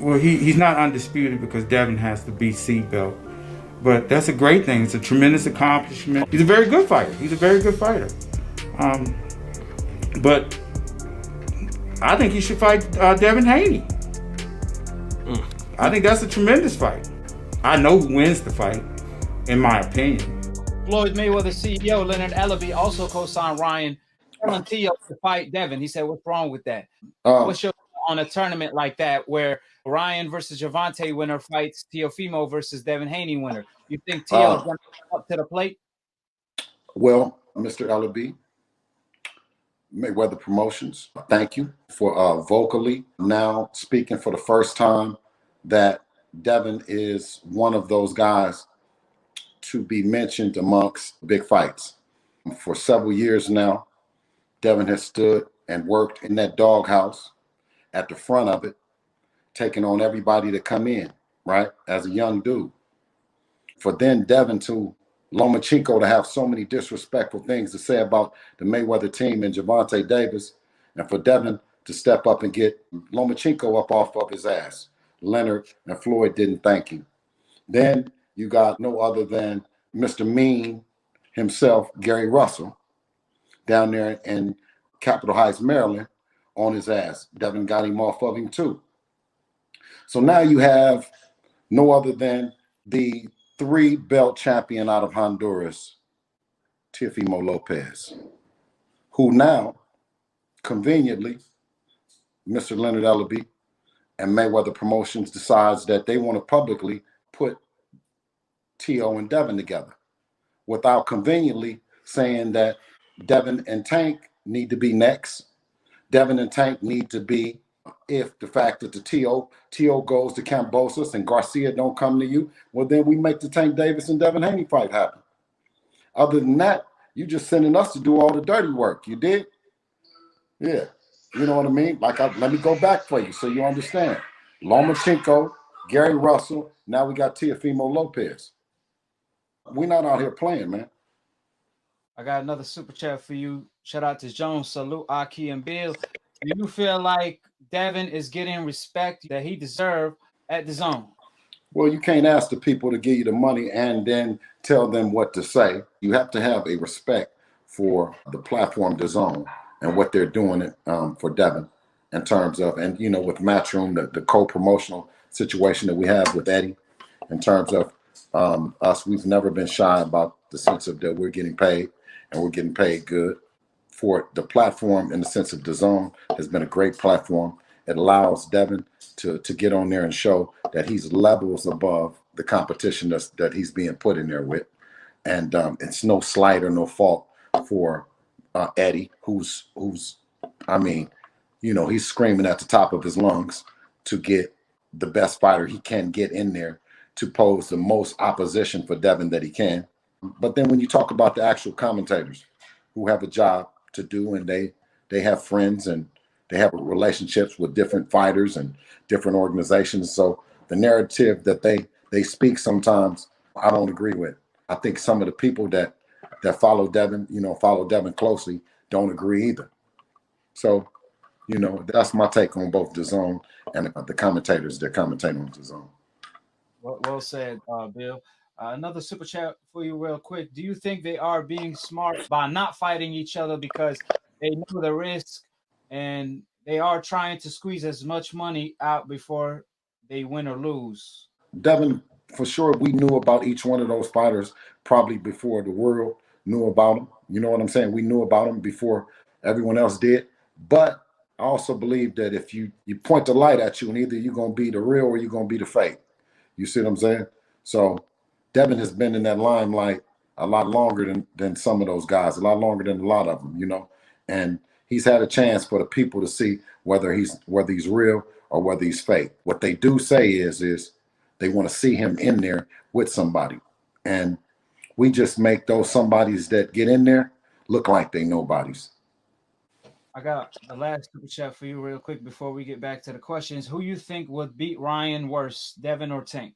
Well, he's not undisputed because Devin has the BC belt. But that's a great thing. It's a tremendous accomplishment. He's a very good fighter. He's a very good fighter. Um, but I think he should fight Devin Haney. I think that's a tremendous fight. I know who wins the fight, in my opinion. Floyd Mayweather CEO Leonard Ellerbe also co-signed Ryan telling Teo to fight Devin. He said, "What's wrong with that? What's your on a tournament like that where Ryan versus Gervonta winner fights Teofimo versus Devin Haney winner? You think Teo's going to come up to the plate?" Well, Mr. Ellerbe, Mayweather Promotions, thank you for vocally now speaking for the first time that Devin is one of those guys to be mentioned amongst big fights. For several years now, Devin has stood and worked in that doghouse at the front of it, taking on everybody to come in, right, as a young dude. For then Devin to Lomachenko to have so many disrespectful things to say about the Mayweather team and Gervonta Davis, and for Devin to step up and get Lomachenko up off of his ass. Leonard and Floyd didn't thank him. Then you got no other than Mr. Mean himself, Gary Russell, down there in Capitol Heights, Maryland, on his ass. Devin got him off of him too. So now you have no other than the 3-belt champion out of Honduras, Teofimo Lopez, who now, conveniently, Mr. Leonard Ellerbe and Mayweather Promotions decides that they want to publicly put Teo and Devin together without conveniently saying that Devin and Tank need to be next. Devin and Tank need to be, if the fact that the Teo goes to Cambosos and Garcia don't come to you, well, then we make the Tank Davis and Devin Haney fight happen. Other than that, you just sending us to do all the dirty work. You did? Yeah. You know what I mean? Let me go back for you so you understand. Lomachenko, Gary Russell, now we got Teofimo Lopez. We're not out here playing, man. I got another super chat for you. Shout out to Jones, salute Aki and Bill. Do you feel like Devin is getting respect that he deserved at the zone? Well, you can't ask the people to give you the money and then tell them what to say. You have to have a respect for the platform, the zone, and what they're doing for Devin in terms of, and you know, with Matchroom, the co-promotional situation that we have with Eddie, in terms of us, we've never been shy about the sense of that we're getting paid, and we're getting paid good. For the platform, in the sense of the zone, has been a great platform. It allows Devin to get on there and show that he's levels above the competition that he's being put in there with. And it's no slight or no fault for Eddie, who's I mean, you know, he's screaming at the top of his lungs to get the best fighter he can get in there to pose the most opposition for Devin that he can. But then when you talk about the actual commentators who have a job to do, and they have friends and they have relationships with different fighters and different organizations. So the narrative that they speak sometimes I don't agree with. I think some of the people that follow Devin, follow Devin closely, don't agree either. So, that's my take on both the zone and the commentators that commentate on the zone. Well said, Bill. Another super chat for you real quick. Do you think they are being smart by not fighting each other because they know the risk and they are trying to squeeze as much money out before they win or lose? Devin, for sure, we knew about each one of those fighters probably before the world knew about them. You know what I'm saying? We knew about them before everyone else did. But I also believe that if you point the light at you, and either you're going to be the real or you're going to be the fake. You see what I'm saying? So Devin has been in that limelight a lot longer than some of those guys, a lot longer than a lot of them, and he's had a chance for the people to see whether he's real or whether he's fake. What they do say is they want to see him in there with somebody. And we just make those somebodies that get in there look like they nobodies. I got the last super chat for you real quick before we get back to the questions. Who you think would beat Ryan worse, Devin or Tank?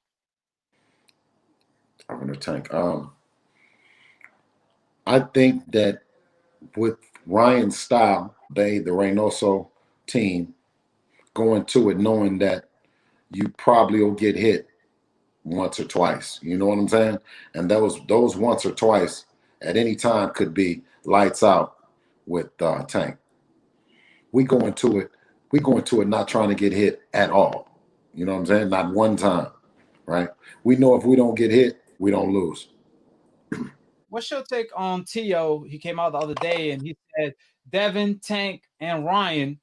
I'm going to Tank. I think that with Ryan's style, the Reynoso team going to it knowing that you probably will get hit once or twice. You know what I'm saying? And those once or twice at any time could be lights out with Tank. We go into it not trying to get hit at all. You know what I'm saying? Not one time, right? We know if we don't get hit, we don't lose. What's your take on Tio? He came out the other day and he said, Devin, Tank, and Ryan,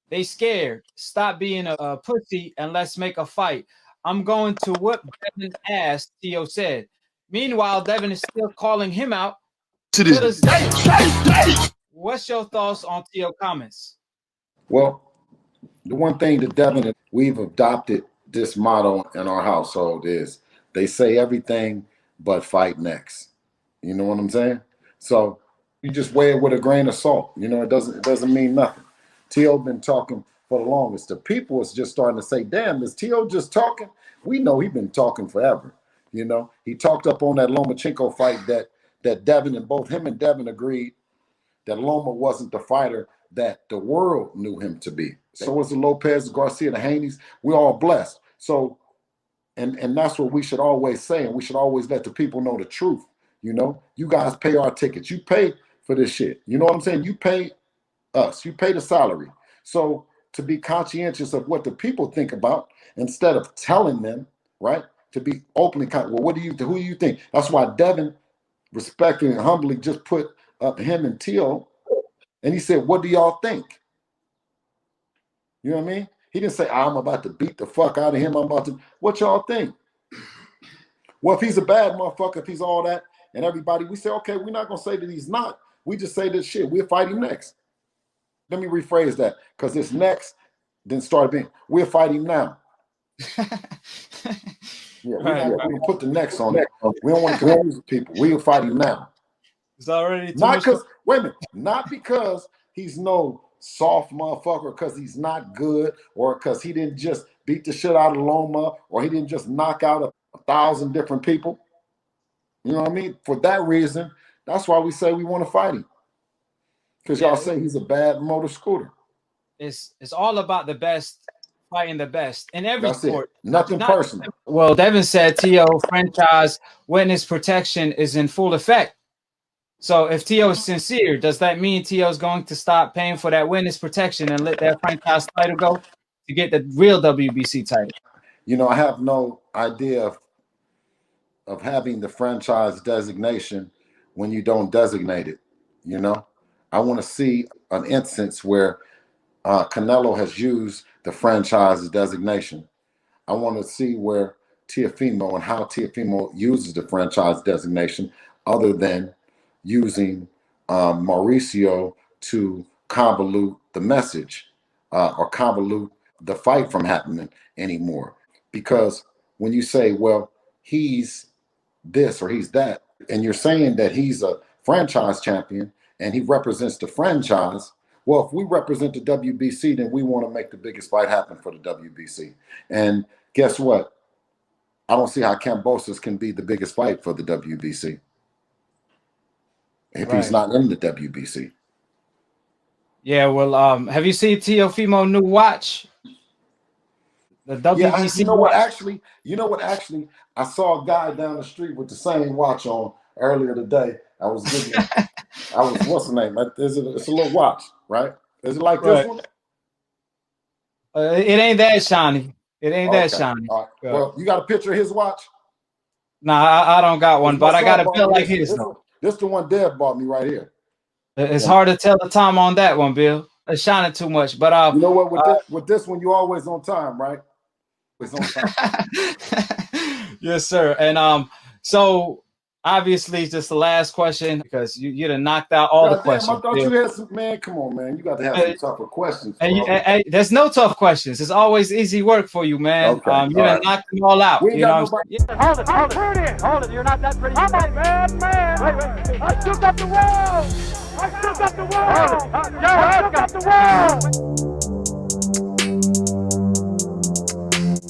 they scared. Stop being a pussy and let's make a fight. I'm going to whip Devin ass, Tio said. Meanwhile, Devin is still calling him out to this day. What's your thoughts on Tio comments? Well, the one thing that Devin, we've adopted this motto in our household is they say everything but fight next. You know what I'm saying? So you just weigh it with a grain of salt. You know, it doesn't mean nothing. Tio been talking for the longest. The people is just starting to say, damn, is Tio just talking? We know he's been talking forever. You know, he talked up on that Lomachenko fight that Devin and both him and Devin agreed that Loma wasn't the fighter that the world knew him to be. So was the Lopez, the Garcia, the Haneys. We're all blessed. So, and that's what we should always say, and we should always let the people know the truth. You know, you guys pay our tickets. You pay for this shit. You know what I'm saying? You pay us. You pay the salary. So to be conscientious of what the people think about instead of telling them, right? To be openly, well, who do you think? That's why Devin respectfully and humbly just put up him and Tio, and he said, what do y'all think? You know what I mean? He didn't say, I'm about to beat the fuck out of him. What y'all think? Well, if he's a bad motherfucker, if he's all that, and everybody, we say, okay, we're not going to say that he's not. We just say this shit. We'll fight him next. Let me rephrase that, because this next then started being, we'll fight him now. We're going to put the next on it. We don't want to confuse people. We'll fight him now. It's already too not because, wait a minute, not because he's no soft motherfucker, because he's not good, or because he didn't just beat the shit out of Loma, or he didn't just knock out 1,000 different people. You know what I mean? For that reason, that's why we say we want to fight him. Because y'all say he's a bad motor scooter. It's all about the best fighting the best in every sport. Nothing personal. Well, Devin said Tio franchise witness protection is in full effect. So if Tio is sincere, does that mean Tio is going to stop paying for that witness protection and let that franchise title go to get the real WBC title? You know, I have no idea of having the franchise designation when you don't designate it. You know, I want to see an instance where Canelo has used the franchise designation. I want to see where Teofimo and how Teofimo uses the franchise designation, other than using Mauricio to convolute the message or convolute the fight from happening anymore. Because when you say, well, he's this or he's that, and you're saying that he's a franchise champion and he represents the franchise, well, if we represent the WBC, then we want to make the biggest fight happen for the WBC. And guess what? I don't see how Kambosos can be the biggest fight for the WBC if he's not in the WBC. Yeah, well, have you seen Teofimo new watch? The WBC. You know what? Actually, I saw a guy down the street with the same watch on earlier today. What's the name? It's a little watch, right? Is it like this one? It ain't that shiny. It ain't that shiny. All right. Well, you got a picture of his watch? Nah, I don't got one, but I got a bill like his. This the one Dev bought me right here. It's hard to tell the time on that one, Bill. It's shining too much. But you know what? With this one, you always on time, right? Always on time. Yes, sir. And so obviously, just the last question, because you done knocked out all the questions. I thought you had some, man. Come on, man. You got to have some tougher questions. And there's no tough questions. It's always easy work for you, man. Okay. You done knocked them all out. You know what I'm saying? Hold it. You're not that pretty. I'm a bad man. Wait. I shook up the world. I shook up the world.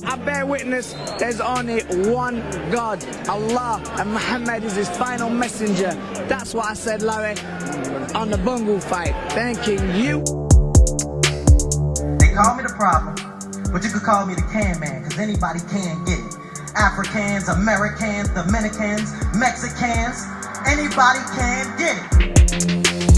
I bear witness, there's only one God, Allah, and Muhammad is his final messenger. That's what I said, Larry, on the Bungle fight. Thanking you. They call me the problem, but you could call me the can man. because anybody can get it. Africans, Americans, Dominicans, Mexicans, anybody can get it.